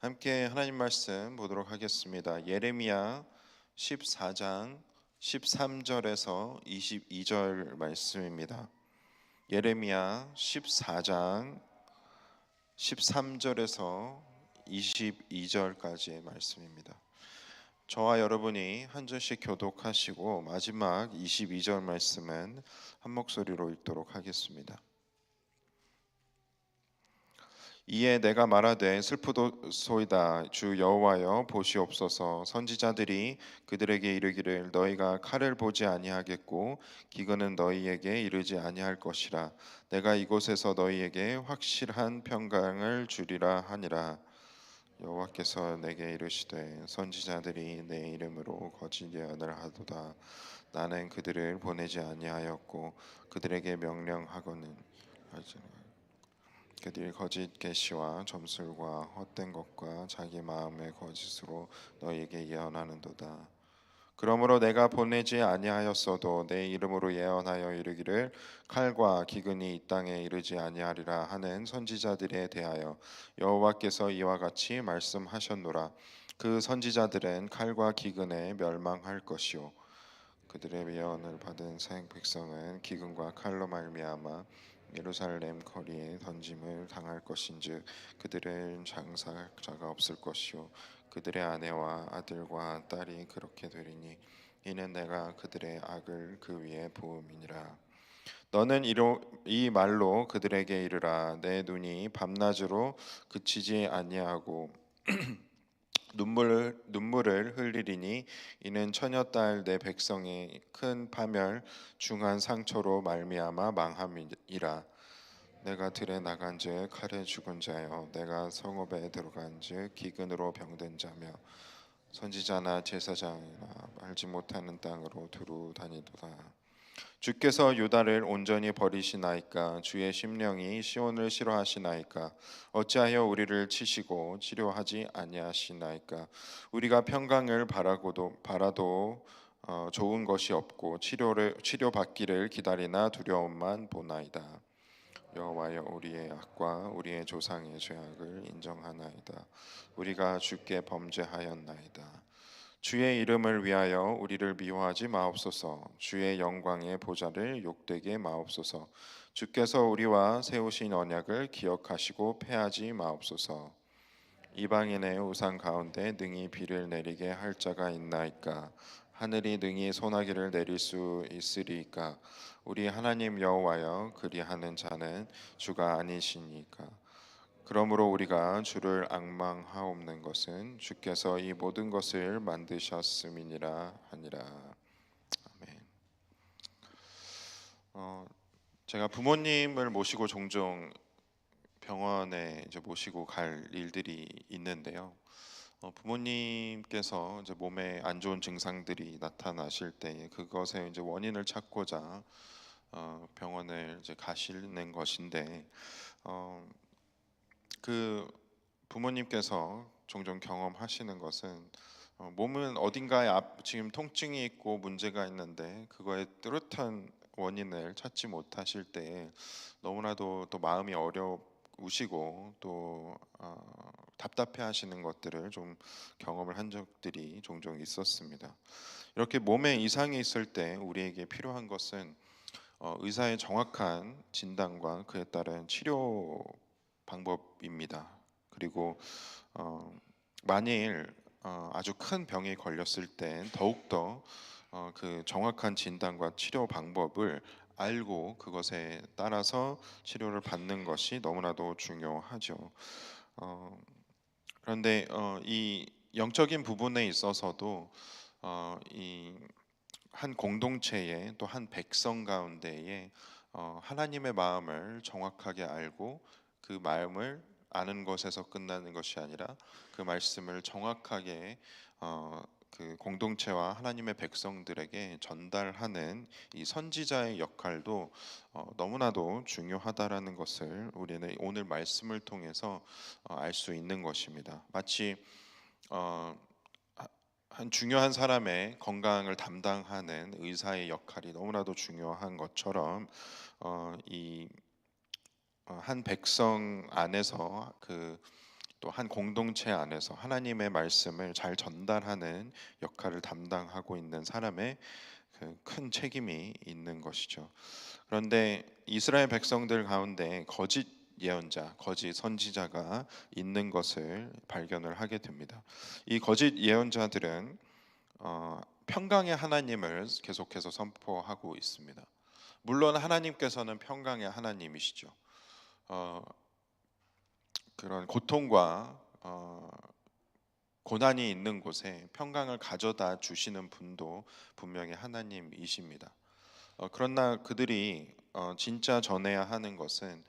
함께 하나님 말씀 보도록 하겠습니다. 예레미야 14장 13절에서 22절 말씀입니다. 예레미야 14장 13절에서 22절까지의 말씀입니다. 저와 여러분이 한 절씩 교독하시고 마지막 22절 말씀은 한 목소리로 읽도록 하겠습니다. 이에 내가 말하되 슬프도소이다. 주 여호와여 보시옵소서. 선지자들이 그들에게 이르기를 너희가 칼을 보지 아니하겠고 기근은 너희에게 이르지 아니할 것이라. 내가 이곳에서 너희에게 확실한 평강을 주리라 하니라. 여호와께서 내게 이르시되 선지자들이 내 이름으로 거짓 예언을 하도다. 나는 그들을 보내지 아니하였고 그들에게 명령하거늘 하지 그들이 거짓 계시와 점술과 헛된 것과 자기 마음의 거짓으로 너희에게 예언하는도다. 그러므로 내가 보내지 아니하였어도 내 이름으로 예언하여 이르기를 칼과 기근이 이 땅에 이르지 아니하리라 하는 선지자들에 대하여 여호와께서 이와 같이 말씀하셨노라. 그 선지자들은 칼과 기근에 멸망할 것이요 그들의 예언을 받은 생 백성은 기근과 칼로 말미암아 예루살렘 거리에 던짐을 당할 것인즉 그들은 장사자가 없을 것이요 그들의 아내와 아들과 딸이 그렇게 되리니 이는 내가 그들의 악을 그 위에 부음이니라. 너는 이 말로 그들에게 이르라. 내 눈이 밤낮으로 그치지 아니하고 눈물을 흘리리니 이는 처녀딸 내 백성이 큰 파멸 중한 상처로 말미암아 망함이라. 내가 들에 나간즉 칼에 죽은 자여 내가 성읍에 들어간즉 기근으로 병든 자며 선지자나 제사장이나 알지 못하는 땅으로 두루 다니도다. 주께서 유다를 온전히 버리시나이까. 주의 심령이 시온을 싫어하시나이까. 어찌하여 우리를 치시고 치료하지 아니하시나이까. 우리가 평강을 바라도 좋은 것이 없고 치료받기를 기다리나 두려움만 보나이다. 여호와여 우리의 악과 우리의 조상의 죄악을 인정하나이다. 우리가 주께 범죄하였나이다. 주의 이름을 위하여 우리를 미워하지 마옵소서. 주의 영광의 보좌를 욕되게 마옵소서. 주께서 우리와 세우신 언약을 기억하시고 패하지 마옵소서. 이방인의 우상 가운데 능히 비를 내리게 할 자가 있나이까. 하늘이 능히 소나기를 내릴 수 있으리이까. 우리 하나님 여호와여 그리하는 자는 주가 아니시니까. 그러므로 우리가 주를 앙망하옵는 것은 주께서 이 모든 것을 만드셨음이니라 하니라. 아멘. 제가 부모님을 모시고 종종 병원에 이제 모시고 갈 일들이 있는데요. 부모님께서 이제 몸에 안 좋은 증상들이 나타나실 때 그것의 이제 원인을 찾고자 병원을 이제 가시는 것인데 그 부모님께서 종종 경험하시는 것은 몸은 어딘가에 지금 통증이 있고 문제가 있는데 그거의 뚜렷한 원인을 찾지 못하실 때 너무나도 또 마음이 어려우시고 또 답답해하시는 것들을 좀 경험을 한 적들이 종종 있었습니다. 이렇게 몸에 이상이 있을 때 우리에게 필요한 것은 의사의 정확한 진단과 그에 따른 치료 방법입니다. 그리고 만일 아주 큰 병에 걸렸을 땐 더욱더 그 정확한 진단과 치료 방법을 알고 그것에 따라서 치료를 받는 것이 너무나도 중요하죠. 그런데 이 영적인 부분에 있어서도 이 한 공동체에 또 한 백성 가운데에 하나님의 마음을 정확하게 알고 그 마음을 아는 것에서 끝나는 것이 아니라 그 말씀을 정확하게 그 공동체와 하나님의 백성들에게 전달하는 이 선지자의 역할도 너무나도 중요하다라는 것을 우리는 오늘 말씀을 통해서 알 수 있는 것입니다. 마치 어, 한 중요한 사람의 건강을 담당하는 의사의 역할이 너무나도 중요한 것처럼 이 한 백성 안에서 그 또 한 공동체 안에서 하나님의 말씀을 잘 전달하는 역할을 담당하고 있는 사람의 그 큰 책임이 있는 것이죠. 그런데 이스라엘 백성들 가운데 거짓 예언자, 거짓 선지자가 있는 것을 발견을 하게 됩니다. 이 거짓 예언자들은 평강의 하나님을 계속해서 선포하고 있습니다. 물론 하나님께서는 평강의 하나님이시죠. 어, 그런 고통과 고난이 있는 곳에 평강을 가져다 주시는 분도 분명히 하나님이십니다. 그러나 그들이 진짜 전해야 하는 것은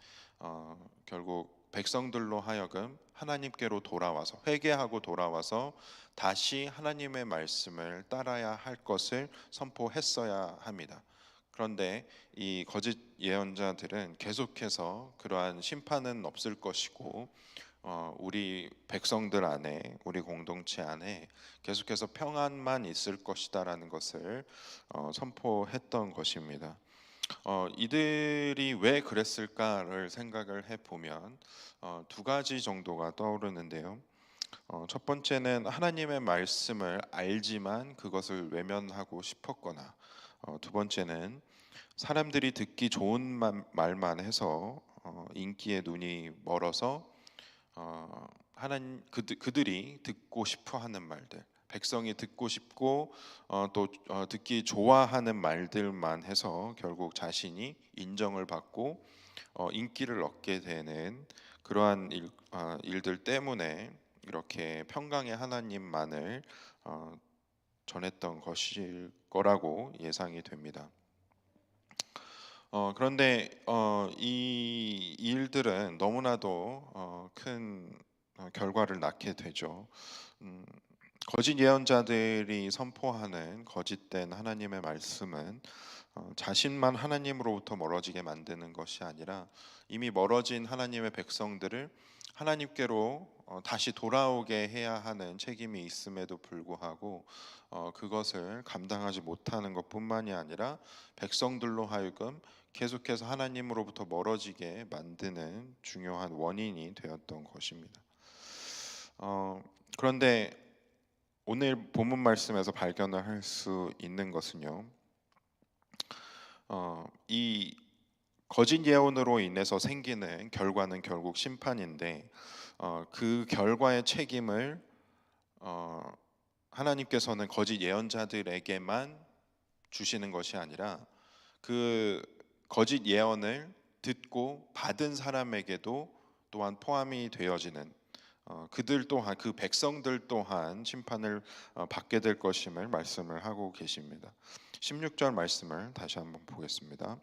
결국 백성들로 하여금 하나님께로 돌아와서 회개하고 돌아와서 다시 하나님의 말씀을 따라야 할 것을 선포했어야 합니다. 그런데 이 거짓 예언자들은 계속해서 그러한 심판은 없을 것이고 우리 백성들 안에 우리 공동체 안에 계속해서 평안만 있을 것이다라는 것을 선포했던 것입니다. 이들이 왜 그랬을까를 생각을 해보면 두 가지 정도가 떠오르는데요. 첫 번째는 하나님의 말씀을 알지만 그것을 외면하고 싶었거나, 두 번째는 사람들이 듣기 좋은 말만 해서 인기에 눈이 멀어서 하나님 그들이 듣고 싶어하는 말들, 백성이 듣고 싶고 또 듣기 좋아하는 말들만 해서 결국 자신이 인정을 받고 인기를 얻게 되는 그러한 일들 때문에 이렇게 평강의 하나님만을 전했던 것일 거라고 예상이 됩니다. 그런데 이 일들은 너무나도 큰 결과를 낳게 되죠. 음, 거짓 예언자들이 선포하는 거짓된 하나님의 말씀은 자신만 하나님으로부터 멀어지게 만드는 것이 아니라 이미 멀어진 하나님의 백성들을 하나님께로 다시 돌아오게 해야 하는 책임이 있음에도 불구하고 그것을 감당하지 못하는 것뿐만이 아니라 백성들로 하여금 계속해서 하나님으로부터 멀어지게 만드는 중요한 원인이 되었던 것입니다. 그런데 오늘 본문 말씀에서 발견을 할 수 있는 것은요, 이 거짓 예언으로 인해서 생기는 결과는 결국 심판인데 그 결과의 책임을 하나님께서는 거짓 예언자들에게만 주시는 것이 아니라 그 거짓 예언을 듣고 받은 사람에게도 또한 포함이 되어지는 그들 또한 그 백성들 또한 심판을 받게 될 것임을 말씀을 하고 계십니다. 16절 말씀을 다시 한번 보겠습니다.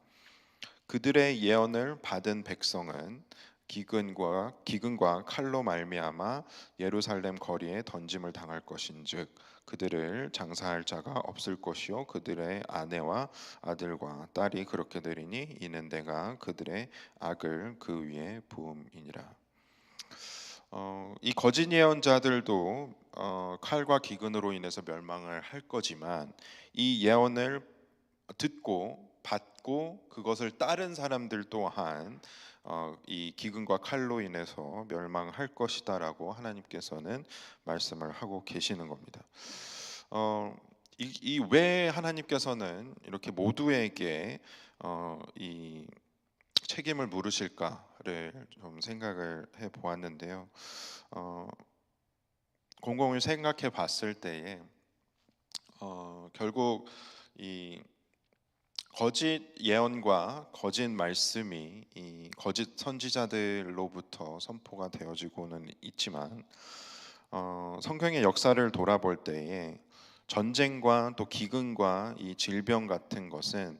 그들의 예언을 받은 백성은 기근과 칼로 말미암아 예루살렘 거리에 던짐을 당할 것인즉 그들을 장사할 자가 없을 것이요 그들의 아내와 아들과 딸이 그렇게 되리니 이는 내가 그들의 악을 그 위에 부음이니라. 이 거짓 예언자들도 칼과 기근으로 인해서 멸망을 할 거지만 이 예언을 듣고 받고 그것을 따른 사람들 또한 이 기근과 칼로 인해서 멸망할 것이다라고 하나님께서는 말씀을 하고 계시는 겁니다. 이 왜 하나님께서는 이렇게 모두에게 이 책임을 물으실까를 좀 생각을 해 보았는데요. 곰곰이 생각해 봤을 때에 결국 이 거짓 예언과 거짓 말씀이 이 거짓 선지자들로부터 선포가 되어지고는 있지만 성경의 역사를 돌아볼 때에 전쟁과 또 기근과 이 질병 같은 것은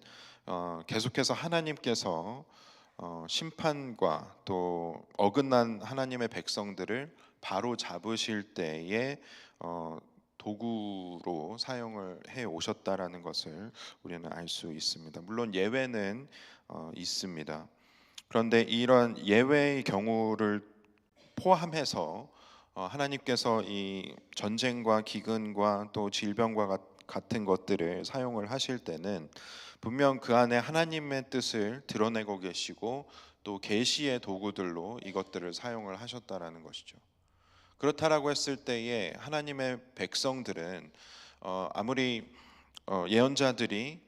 계속해서 하나님께서 심판과 또 어긋난 하나님의 백성들을 바로 잡으실 때에 도구로 사용을 해 오셨다라는 것을 우리는 알 수 있습니다. 물론 예외는 있습니다. 그런데 이런 예외의 경우를 포함해서 하나님께서 이 전쟁과 기근과 또 질병과 같은 것들을 사용을 하실 때는 분명 그 안에 하나님의 뜻을 드러내고 계시고 또 계시의 도구들로 이것들을 사용을 하셨다라는 것이죠. 그렇다라고 했을 때에 하나님의 백성들은 아무리 예언자들이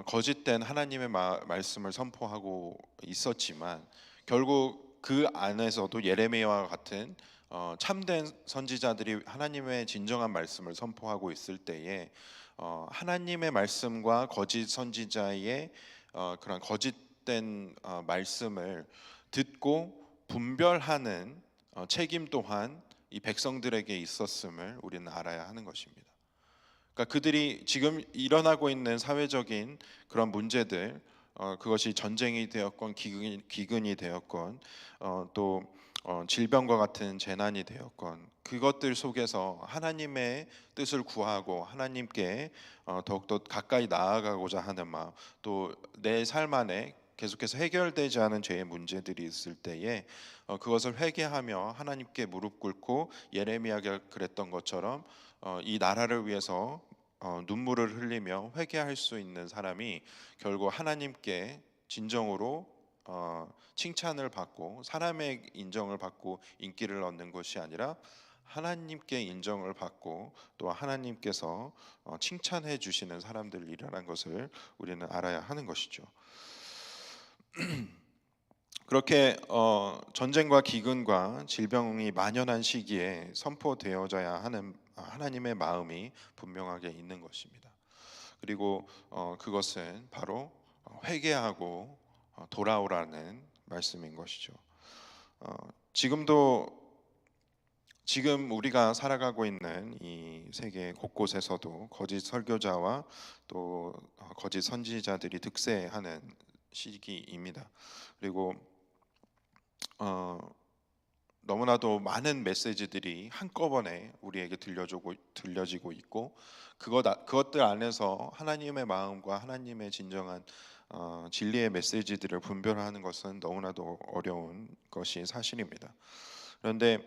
거짓된 하나님의 말씀을 선포하고 있었지만 결국 그 안에서도 예레미야와 같은 참된 선지자들이 하나님의 진정한 말씀을 선포하고 있을 때에 하나님의 말씀과 거짓 선지자의 그런 거짓된 말씀을 듣고 분별하는 책임 또한 이 백성들에게 있었음을 우리는 알아야 하는 것입니다. 그러니까 그들이 지금 일어나고 있는 사회적인 그런 문제들, 그것이 전쟁이 되었건 기근이 되었건 또 질병과 같은 재난이 되었건 그것들 속에서 하나님의 뜻을 구하고 하나님께 더욱더 가까이 나아가고자 하는 마음, 또 내 삶 안에 계속해서 해결되지 않은 죄의 문제들이 있을 때에 그것을 회개하며 하나님께 무릎 꿇고 예레미야가 그랬던 것처럼 이 나라를 위해서 눈물을 흘리며 회개할 수 있는 사람이 결국 하나님께 진정으로 칭찬을 받고 사람의 인정을 받고 인기를 얻는 것이 아니라 하나님께 인정을 받고 또 하나님께서 칭찬해 주시는 사람들이라는 것을 우리는 알아야 하는 것이죠. 그렇게 전쟁과 기근과 질병이 만연한 시기에 선포되어져야 하는 하나님의 마음이 분명하게 있는 것입니다. 그리고 그것은 바로 회개하고 돌아오라는 말씀인 것이죠. 어, 지금도 지금 우리가 살아가고 있는 이 세계 곳곳에서도 거짓 설교자와 또 거짓 선지자들이 득세하는 시기입니다. 그리고 어, 너무나도 많은 메시지들이 한꺼번에 우리에게 들려지고 있고 그것들 안에서 하나님의 마음과 하나님의 진정한 진리의 메시지들을 분별하는 것은 너무나도 어려운 것이 사실입니다. 그런데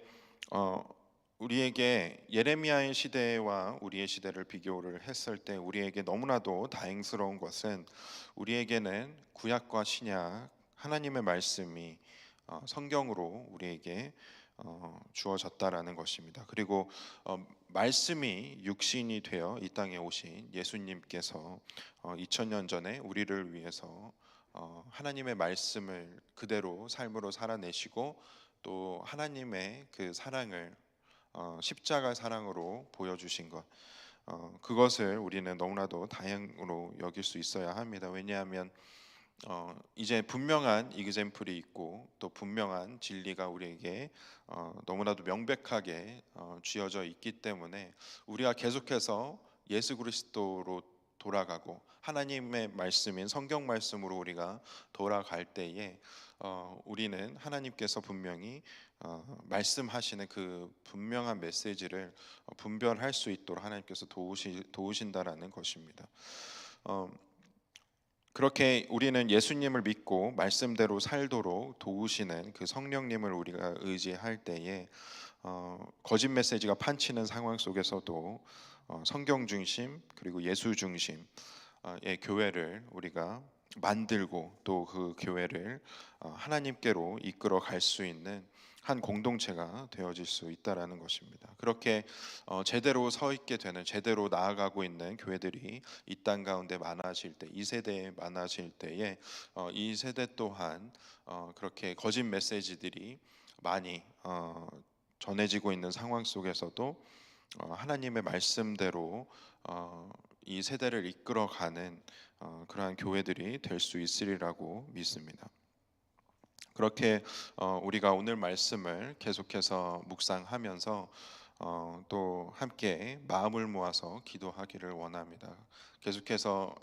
어, 우리에게 예레미야의 시대와 우리의 시대를 비교를 했을 때 우리에게 너무나도 다행스러운 것은 우리에게는 구약과 신약 하나님의 말씀이 성경으로 우리에게 주어졌다라는 것입니다. 그리고 말씀이 육신이 되어 이 땅에 오신 예수님께서 2000년 전에 우리를 위해서 하나님의 말씀을 그대로 삶으로 살아내시고 또 하나님의 그 사랑을 십자가 사랑으로 보여주신 것, 그것을 우리는 너무나도 다행으로 여길 수 있어야 합니다. 왜냐하면 이제 분명한 이그젬플이 있고 또 분명한 진리가 우리에게 너무나도 명백하게 쥐어져 있기 때문에 우리가 계속해서 예수 그리스도로 돌아가고 하나님의 말씀인 성경 말씀으로 우리가 돌아갈 때에 우리는 하나님께서 분명히 말씀하시는 그 분명한 메시지를 분별할 수 있도록 하나님께서 도우신다라는 것입니다. 어, 그렇게 우리는 예수님을 믿고 말씀대로 살도록 도우시는 그 성령님을 우리가 의지할 때에 거짓 메시지가 판치는 상황 속에서도 성경 중심 그리고 예수 중심의 교회를 우리가 만들고 또 그 교회를 하나님께로 이끌어 갈 수 있는 한 공동체가 되어질 수 있다라는 것입니다. 그렇게 제대로 서 있게 되는 제대로 나아가고 있는 교회들이 이 땅 가운데 많아질 때, 이 세대에 많아질 때에 이 세대 또한 그렇게 거짓 메시지들이 많이 전해지고 있는 상황 속에서도 하나님의 말씀대로 이 세대를 이끌어가는 그러한 교회들이 될 수 있으리라고 믿습니다. 그렇게 우리가 오늘 말씀을 계속해서 묵상하면서 또 함께 마음을 모아서 기도하기를 원합니다. 계속해서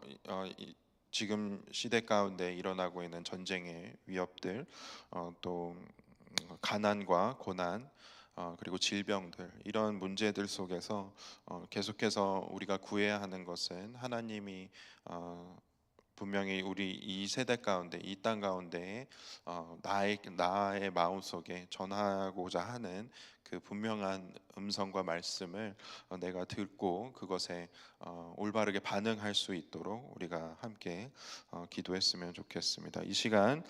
지금 시대 가운데 일어나고 있는 전쟁의 위협들, 또 가난과 고난, 그리고 질병들 이런 문제들 속에서 계속해서 우리가 구해야 하는 것은 하나님이 분명히 우리 이 세대 가운데 이 땅 가운데 나의 마음 속에 전하고자 하는 그 분명한 음성과 말씀을 내가 듣고 그것에 올바르게 반응할 수 있도록 우리가 함께 기도했으면 좋겠습니다. 이 시간